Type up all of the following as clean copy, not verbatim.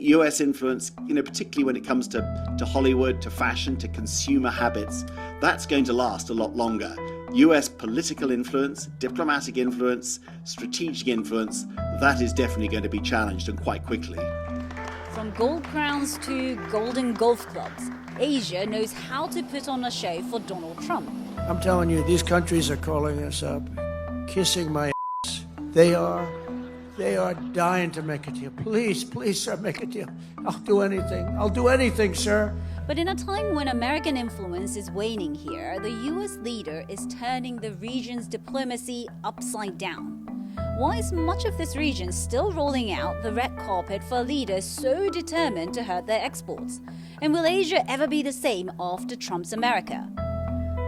US influence, particularly when it comes to Hollywood, to fashion, to consumer habits, that's going to last a lot longer. US political influence, diplomatic influence, strategic influence, that is definitely going to be challenged, and quite quickly. From gold crowns to golden golf clubs, Asia knows how to put on a show for Donald Trump. I'm telling you, these countries are calling us up, kissing my ass. They are dying to make a deal. Please, sir, make a deal. I'll do anything, sir. But in a time when American influence is waning here, the US leader is turning the region's diplomacy upside down. Why is much of this region still rolling out the red carpet for leaders so determined to hurt their exports? And will Asia ever be the same after Trump's America?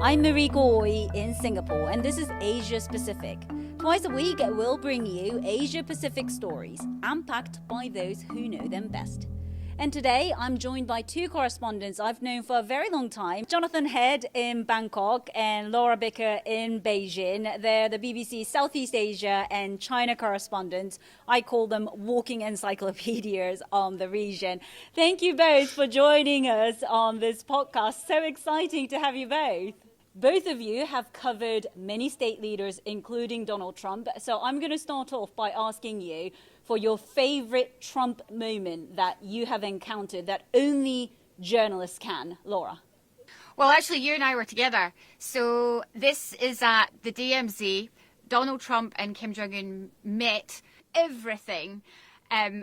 I'm Mariko Oi in Singapore, and this is Asia Pacific. Twice a week, we'll bring you Asia Pacific stories, unpacked by those who know them best. And today, I'm joined by two correspondents I've known for a very long time. Jonathan Head in Bangkok and Laura Bicker in Beijing. They're the BBC Southeast Asia and China correspondents. I call them walking encyclopedias on the region. Thank you both for joining us on this podcast. So exciting to have you both. Both of you have covered many state leaders, including Donald Trump. So I'm going to start off by asking you for your favorite Trump moment that you have encountered that only journalists can. Laura. Well, actually, you and I were together. So this is at the DMZ. Donald Trump and Kim Jong-un met. Everything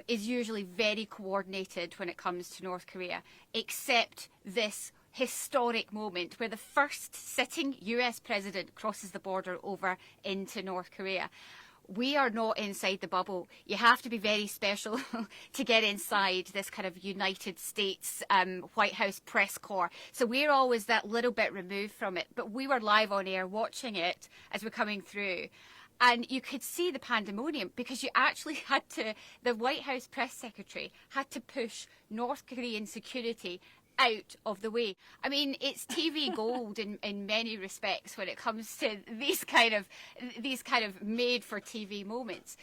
is usually very coordinated when it comes to North Korea, except this historic moment where the first sitting US president crosses the border over into North Korea. We are not inside the bubble. You have to be very special to get inside this kind of United States White House press corps. So we're always that little bit removed from it. But we were live on air watching it as we're coming through. And you could see the pandemonium because you actually had to, the White House press secretary had to push North Korean security out of the way. I mean, it's TV gold in many respects when it comes to these kind of made for TV moments.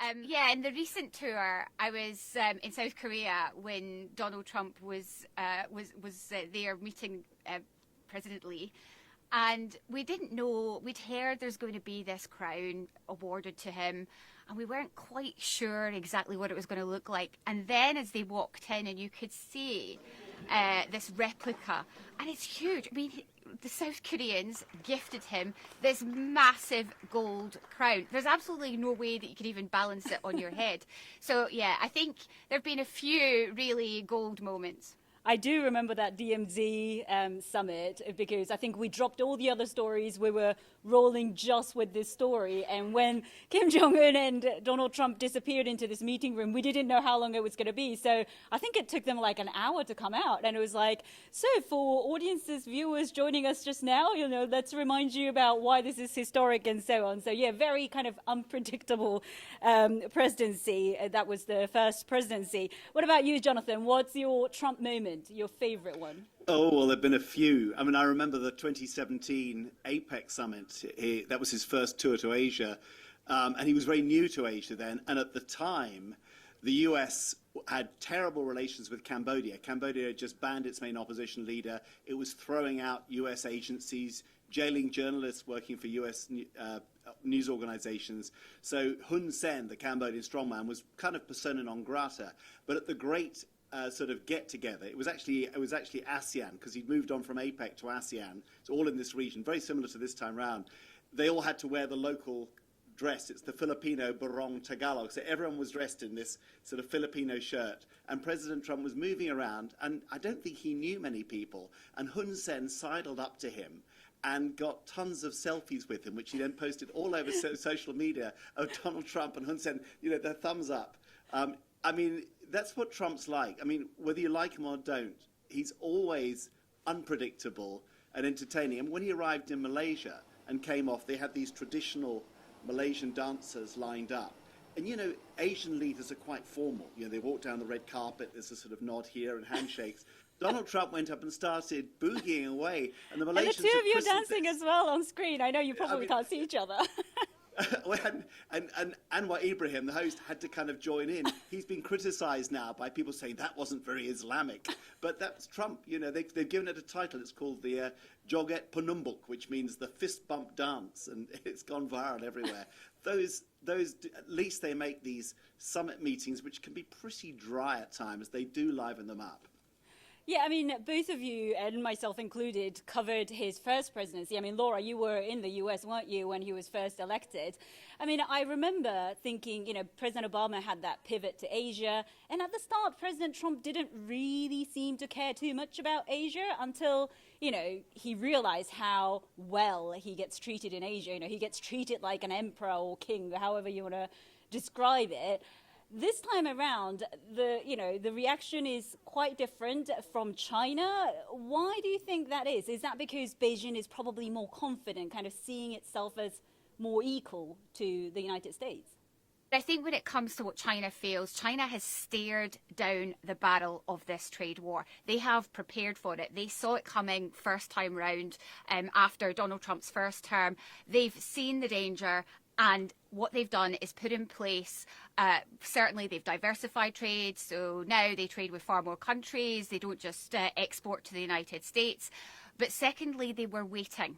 In the recent tour, I was in South Korea when Donald Trump was there meeting President Lee. And we didn't know, we'd heard there's going to be this crown awarded to him, and we weren't quite sure exactly what it was going to look like. And then as they walked in, and you could see this replica, and it's huge. I mean, the South Koreans gifted him this massive gold crown. There's absolutely no way that you could even balance it on your head. So, yeah, I think there have been a few really gold moments. I do remember that DMZ summit because I think we dropped all the other stories. We were rolling just with this story. And when Kim Jong-un and Donald Trump disappeared into this meeting room, we didn't know how long it was going to be. So I think it took them like an hour to come out. And it was like, so for audiences, viewers joining us just now, let's remind you about why this is historic and so on. So, yeah, very kind of unpredictable presidency. That was the first presidency. What about you, Jonathan? What's your Trump moment? Your favorite one? Oh, well, there have been a few. I mean, I remember the 2017 APEC summit. That was his first tour to Asia. And he was very new to Asia then. And at the time, the US had terrible relations with Cambodia. Cambodia had just banned its main opposition leader. It was throwing out US agencies, jailing journalists working for US news organizations. So Hun Sen, the Cambodian strongman, was kind of persona non grata. But at the great sort of get together, it was actually ASEAN, because he'd moved on from APEC to ASEAN. It's all in this region, very similar to this time round. They all had to wear the local dress. It's the Filipino Barong Tagalog. So everyone was dressed in this sort of Filipino shirt. And President Trump was moving around, and I don't think he knew many people. And Hun Sen sidled up to him and got tons of selfies with him, which he then posted all over social media of Donald Trump and Hun Sen, their thumbs up. I mean, that's what Trump's like. I mean, whether you like him or don't, he's always unpredictable and entertaining. And when he arrived in Malaysia and came off, they had these traditional Malaysian dancers lined up. And, Asian leaders are quite formal. They walk down the red carpet, there's a sort of nod here and handshakes. Donald Trump went up and started boogieing away. And the Malaysians and the two of you are dancing as well on screen. I know you probably can't see each other. And Anwar Ibrahim, the host, had to kind of join in. He's been criticised now by people saying that wasn't very Islamic. But that's Trump. You know, they've given it a title. It's called the Joget Penumbuk, which means the fist bump dance. And it's gone viral everywhere. Those, at least they make these summit meetings, which can be pretty dry at times. They do liven them up. Yeah, I mean, both of you, and myself included, covered his first presidency. I mean, Laura, you were in the US, weren't you, when he was first elected? I mean, I remember thinking, you know, President Obama had that pivot to Asia. And at the start, President Trump didn't really seem to care too much about Asia until, you know, he realized how well he gets treated in Asia. You know, he gets treated like an emperor or king, however you want to describe it. This time around, the reaction is quite different from China. Why do you think that is? Is that because Beijing is probably more confident, kind of seeing itself as more equal to the United States? I think when it comes to what China feels, China has stared down the barrel of this trade war. They have prepared for it. They saw it coming first time round after Donald Trump's first term. They've seen the danger. And what they've done is put in place, certainly they've diversified trade. So now they trade with far more countries. They don't just export to the United States. But secondly, they were waiting.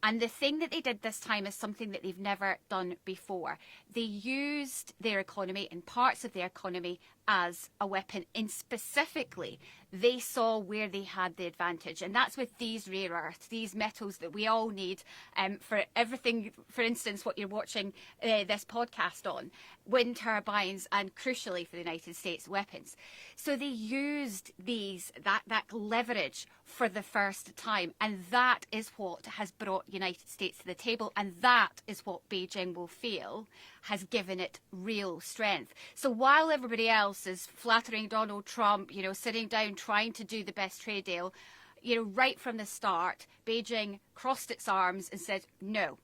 And the thing that they did this time is something that they've never done before. They used their economy and parts of their economy as a weapon. And specifically, they saw where they had the advantage. And that's with these rare earths, these metals that we all need for everything, for instance, what you're watching this podcast on, wind turbines, and crucially for the United States, weapons. So they used that leverage for the first time. And that is what has brought United States to the table. And that is what Beijing will feel has given it real strength. So while everybody else is flattering Donald Trump, you know, sitting down, trying to do the best trade deal, you know, right from the start, Beijing crossed its arms and said, no,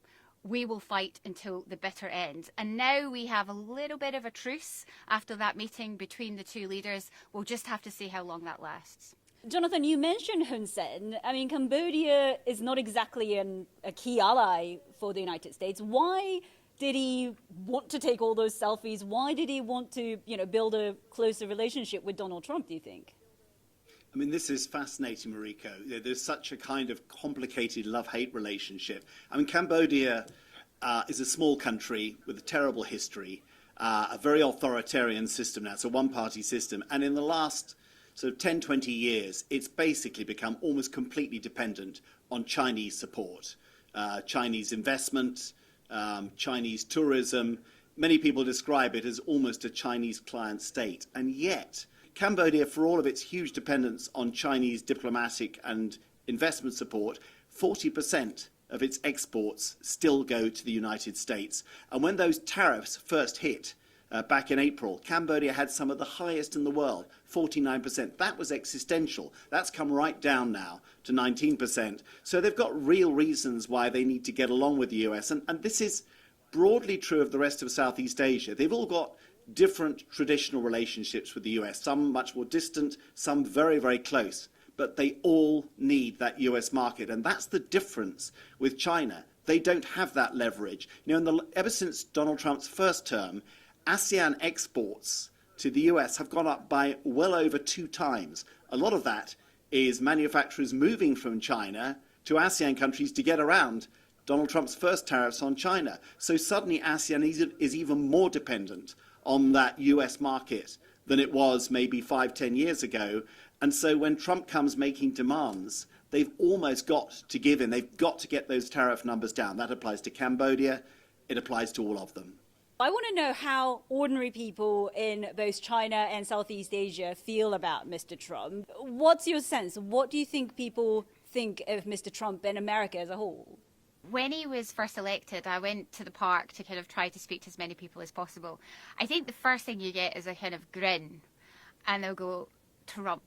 we will fight until the bitter end. And now we have a little bit of a truce after that meeting between the two leaders. We'll just have to see how long that lasts. Jonathan, you mentioned Hun Sen. I mean, Cambodia is not exactly a key ally for the United States. Why did he want to take all those selfies? Why did he want to, you know, build a closer relationship with Donald Trump, do you think? I mean, this is fascinating, Mariko. There's such a kind of complicated love-hate relationship. I mean, Cambodia is a small country with a terrible history, a very authoritarian system now. It's a one-party system. And in the last sort of 10, 20 years, it's basically become almost completely dependent on Chinese support, Chinese investment, Chinese tourism. Many people describe it as almost a Chinese client state. And yet, Cambodia, for all of its huge dependence on Chinese diplomatic and investment support, 40% of its exports still go to the United States. And when those tariffs first hit back in April, Cambodia had some of the highest in the world, 49%. That was existential. That's come right down now to 19%. So they've got real reasons why they need to get along with the US. And this is broadly true of the rest of Southeast Asia. They've all got different traditional relationships with the US, some much more distant, some very, very close. But they all need that US market. And that's the difference with China. They don't have that leverage. You know, ever since Donald Trump's first term, ASEAN exports to the US have gone up by well over 2 times. A lot of that is manufacturers moving from China to ASEAN countries to get around Donald Trump's first tariffs on China. So suddenly ASEAN is even more dependent on that US market than it was maybe 5, 10 years ago. And so when Trump comes making demands, they've almost got to give in. They've got to get those tariff numbers down. That applies to Cambodia. It applies to all of them. I want to know how ordinary people in both China and Southeast Asia feel about Mr. Trump. What's your sense? What do you think people think of Mr. Trump and America as a whole? When he was first elected, I went to the park to kind of try to speak to as many people as possible. I think the first thing you get is a kind of grin, and they'll go, Trump.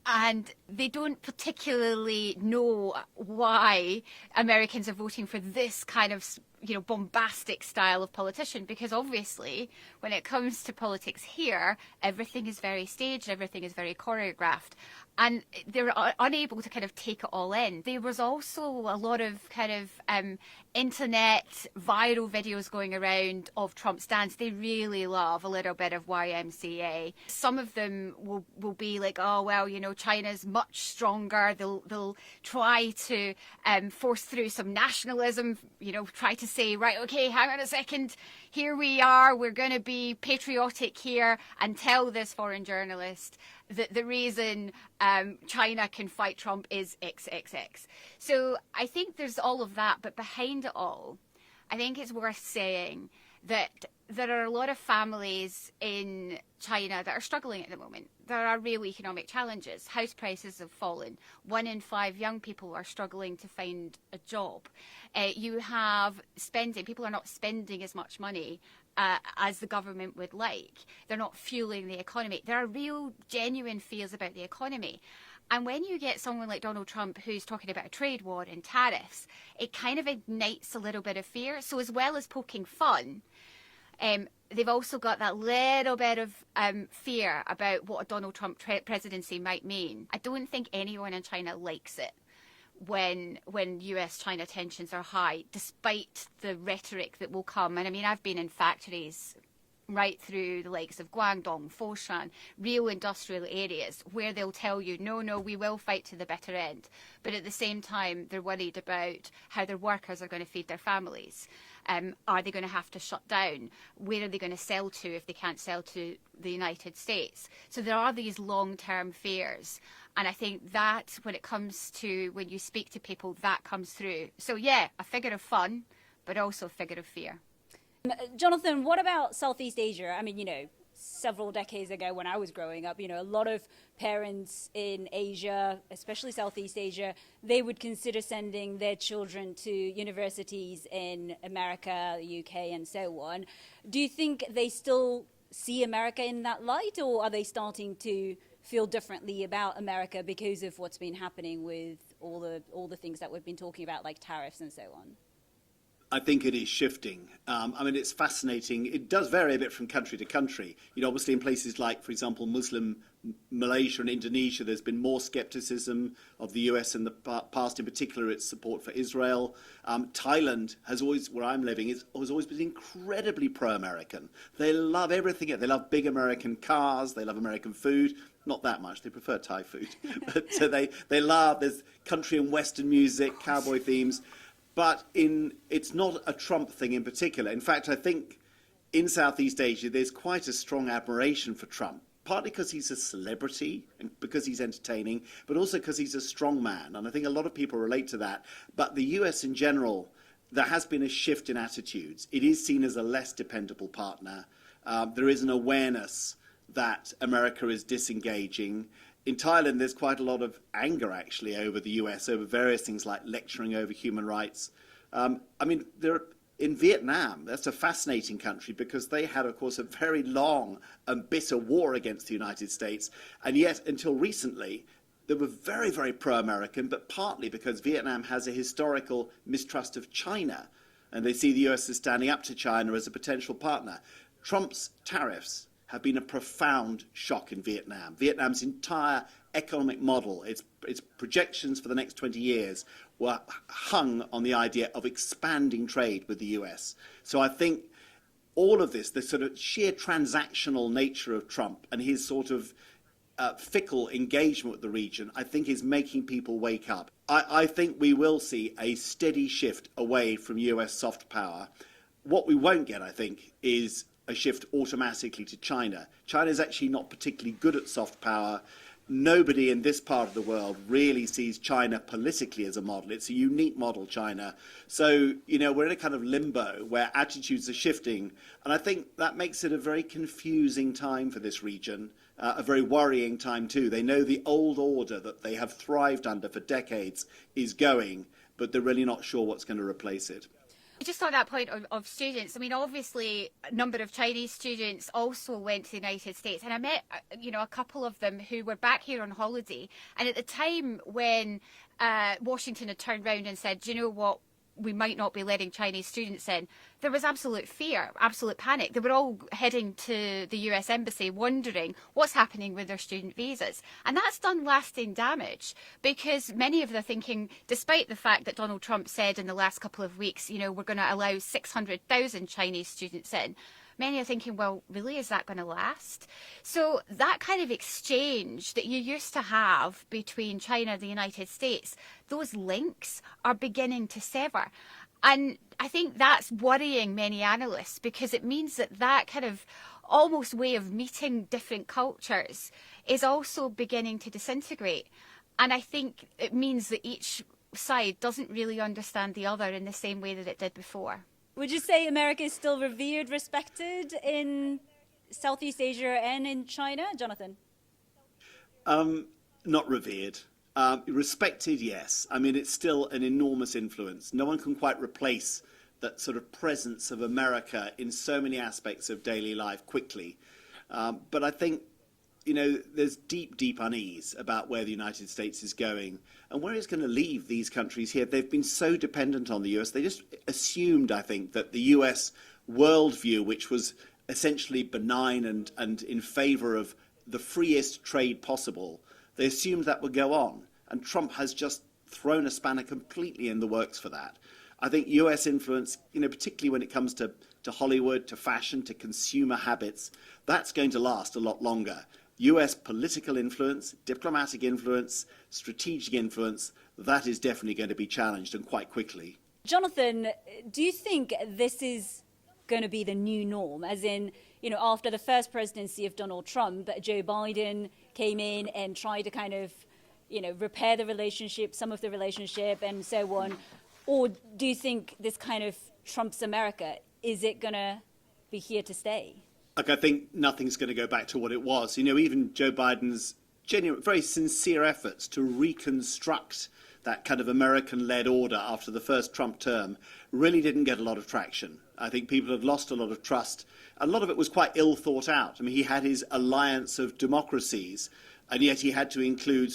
And they don't particularly know why Americans are voting for this kind of bombastic style of politician, because obviously when it comes to politics here, everything is very staged, everything is very choreographed, and they're unable to kind of take it all in. There was also a lot of kind of internet viral videos going around of Trump's dance. They really love a little bit of YMCA. Some of them will be like, oh well, China's much stronger. They'll try to force through some nationalism. Try to say, right, okay, hang on a second. Here we are. We're going to be patriotic here and tell this foreign journalist that the reason China can fight Trump is XXX. So I think there's all of that, but behind it all, I think it's worth saying that there are a lot of families in China that are struggling at the moment. There are real economic challenges. House prices have fallen. 1 in 5 young people are struggling to find a job. You have spending. People are not spending as much money as the government would like. They're not fueling the economy. There are real, genuine fears about the economy. And when you get someone like Donald Trump who's talking about a trade war and tariffs, it kind of ignites a little bit of fear. So as well as poking fun, they've also got that little bit of fear about what a Donald Trump presidency might mean. I don't think anyone in China likes it when US-China tensions are high, despite the rhetoric that will come. And I mean, I've been in factories right through the likes of Guangdong, Foshan, real industrial areas where they'll tell you, no, we will fight to the bitter end. But at the same time, they're worried about how their workers are going to feed their families. Are they going to have to shut down? Where are they going to sell to if they can't sell to the United States? So there are these long-term fears. And I think that when it comes to when you speak to people, that comes through. So yeah, a figure of fun, but also a figure of fear. Jonathan, what about Southeast Asia? I mean, several decades ago when I was growing up, a lot of parents in Asia, especially Southeast Asia, they would consider sending their children to universities in America, the UK, and so on. Do you think they still see America in that light, or are they starting to feel differently about America because of what's been happening with all the things that we've been talking about, like tariffs and so on? I think it is shifting. I mean, it's fascinating. It does vary a bit from country to country. Obviously in places like, for example, Muslim Malaysia and Indonesia, there's been more skepticism of the US in the past, in particular its support for Israel. Thailand has always, where I'm living, has always been incredibly pro-American. They love everything. They love big American cars. They love American food. Not that much. They prefer Thai food. But they love, there's country and Western music, cowboy themes. But it's not a Trump thing in particular. In fact, I think in Southeast Asia, there's quite a strong admiration for Trump, partly because he's a celebrity and because he's entertaining, but also because he's a strong man. And I think a lot of people relate to that. But the US in general, there has been a shift in attitudes. It is seen as a less dependable partner. There is an awareness that America is disengaging. In Thailand, there's quite a lot of anger, actually, over the US, over various things like lecturing over human rights. I mean, in Vietnam, that's a fascinating country because they had, of course, a very long and bitter war against the United States. And yet, until recently, they were very, very pro-American, but partly because Vietnam has a historical mistrust of China. And they see the US as standing up to China as a potential partner. Trump's tariffs have been a profound shock in Vietnam. Vietnam's entire economic model, its projections for the next 20 years were hung on the idea of expanding trade with the US. So I think all of this, the sort of sheer transactional nature of Trump and his sort of fickle engagement with the region, I think is making people wake up. I think we will see a steady shift away from US soft power. What we won't get, I think, is a shift automatically to China. China is actually not particularly good at soft power. Nobody in this part of the world really sees China politically as a model. It's a unique model, China. So, we're in a kind of limbo where attitudes are shifting. And I think that makes it a very confusing time for this region, a very worrying time too. They know the old order that they have thrived under for decades is going, but they're really not sure what's going to replace it. Just on that point of students, I mean, obviously, a number of Chinese students also went to the United States. And I met, a couple of them who were back here on holiday. And at the time when Washington had turned around and said, do you know what, we might not be letting Chinese students in, there was absolute fear, absolute panic. They were all heading to the US Embassy wondering what's happening with their student visas. And that's done lasting damage, because many of them are thinking, despite the fact that Donald Trump said in the last couple of weeks, you know, we're going to allow 600,000 Chinese students in, many are thinking, well, really, is that going to last? So that kind of exchange that you used to have between China and the United States, those links are beginning to sever. And I think that's worrying many analysts, because it means that that kind of almost way of meeting different cultures is also beginning to disintegrate. And I think it means that each side doesn't really understand the other in the same way that it did before. Would you say America is still revered, respected in Southeast Asia and in China, Jonathan? Not revered. Respected, yes. I mean, it's still an enormous influence. No one can quite replace that sort of presence of America in so many aspects of daily life quickly. But I think, you know, there's deep, deep unease about where the United States is going and where it's going to leave these countries here. They've been so dependent on the US. They just assumed, I think, that the US worldview, which was essentially benign and in favor of the freest trade possible, they assumed that would go on. And Trump has just thrown a spanner completely in the works for that. I think US influence, you know, particularly when it comes to Hollywood, to fashion, to consumer habits, that's going to last a lot longer. US political influence, diplomatic influence, strategic influence, that is definitely going to be challenged, and quite quickly. Jonathan, do you think this is going to be the new norm? As in, you know, after the first presidency of Donald Trump, Joe Biden came in and tried to kind of, you know, repair the relationship, some of the relationship and so on. Or do you think this kind of Trump's America, is it going to be here to stay? Look, I think nothing's going to go back to what it was. You know, even Joe Biden's genuine, very sincere efforts to reconstruct that kind of American-led order after the first Trump term really didn't get a lot of traction. I think people had lost a lot of trust. A lot of it was quite ill thought out. I mean, he had his alliance of democracies, and yet he had to include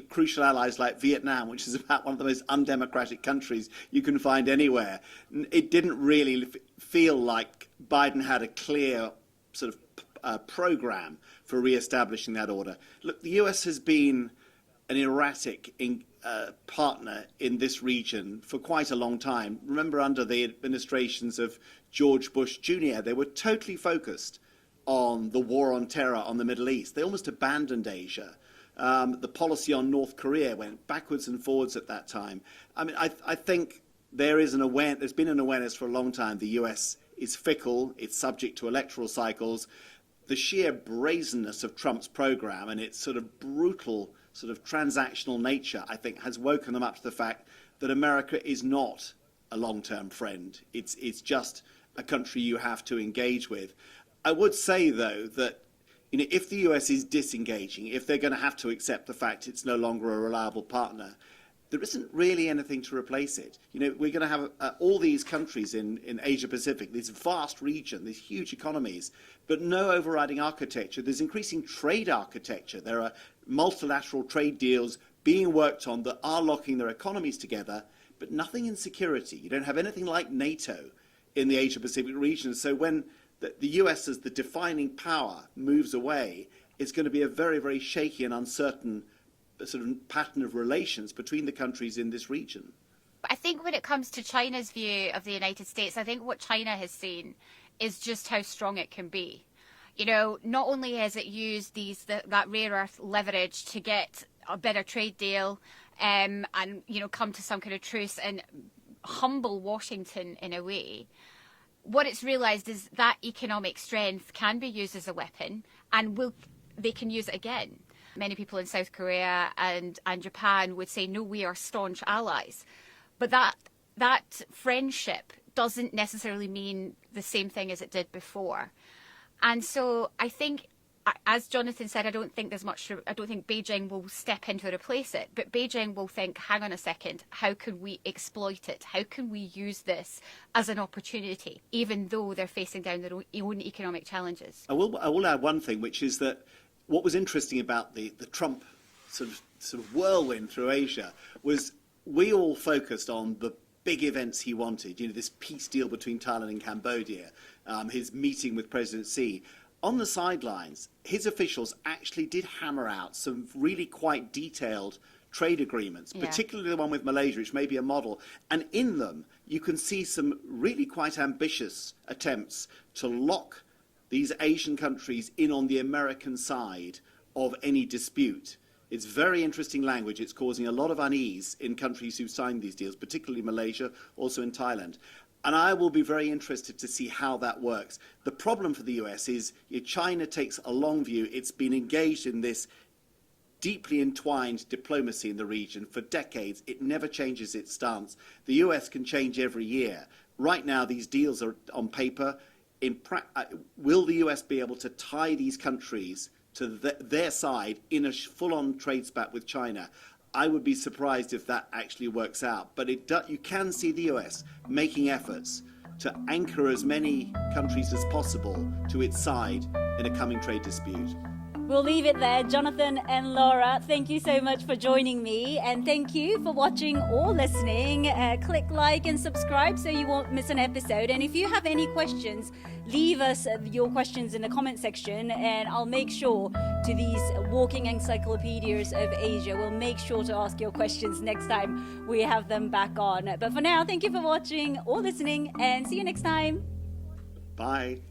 crucial allies like Vietnam, which is about one of the most undemocratic countries you can find anywhere. It didn't really feel like Biden had a clear sort of program for re-establishing that order. Look, the US has been an erratic partner in this region for quite a long time. Remember, under the administrations of George Bush Jr., they were totally focused on the war on terror on the Middle East. They almost abandoned Asia. The policy on North Korea went backwards and forwards at that time. I mean, I think there's been an awareness for a long time the US is fickle, it's subject to electoral cycles. The sheer brazenness of Trump's program and its sort of brutal sort of transactional nature, I think, has woken them up to the fact that America is not a long-term friend. It's just a country you have to engage with. I would say, though, that, you know, if the US is disengaging, if they're going to have to accept the fact it's no longer a reliable partner, there isn't really anything to replace it. You know, we're going to have all these countries in Asia Pacific, this vast region, these huge economies, but no overriding architecture. There's increasing trade architecture. There are multilateral trade deals being worked on that are locking their economies together, but nothing in security. You don't have anything like NATO in the Asia Pacific region. So when the US as the defining power moves away, it's going to be a very, very shaky and uncertain sort of pattern of relations between the countries in this region. I think when it comes to China's view of the United States, I think what China has seen is just how strong it can be. You know, not only has it used that rare earth leverage to get a better trade deal and, you know, come to some kind of truce and humble Washington in a way, what it's realised is that economic strength can be used as a weapon, and they can use it again. Many people in South Korea and Japan would say, no, we are staunch allies. But that friendship doesn't necessarily mean the same thing as it did before. And so I think, as Jonathan said, I don't think Beijing will step in to replace it. But Beijing will think, hang on a second, how can we exploit it? How can we use this as an opportunity, even though they're facing down their own economic challenges? I will add one thing, which is that what was interesting about the Trump sort of whirlwind through Asia was we all focused on the big events he wanted, this peace deal between Thailand and Cambodia, his meeting with President Xi. On the sidelines, his officials actually did hammer out some really quite detailed trade agreements, particularly the one with Malaysia, which may be a model. And in them, you can see some really quite ambitious attempts to lock these Asian countries in on the American side of any dispute. It's very interesting language. It's causing a lot of unease in countries who've signed these deals, particularly Malaysia, also in Thailand. And I will be very interested to see how that works. The problem for the US is China takes a long view. It's been engaged in this deeply entwined diplomacy in the region for decades. It never changes its stance. The US can change every year. Right now, these deals are on paper. Will the US be able to tie these countries to their side in a full-on trade spat with China? I would be surprised if that actually works out. But you can see the US making efforts to anchor as many countries as possible to its side in a coming trade dispute. We'll leave it there. Jonathan and Laura, thank you so much for joining me. And thank you for watching or listening. Click like and subscribe so you won't miss an episode. And if you have any questions, leave us your questions in the comment section. And I'll make sure to these walking encyclopedias of Asia, we'll make sure to ask your questions next time we have them back on. But for now, thank you for watching or listening and see you next time. Bye.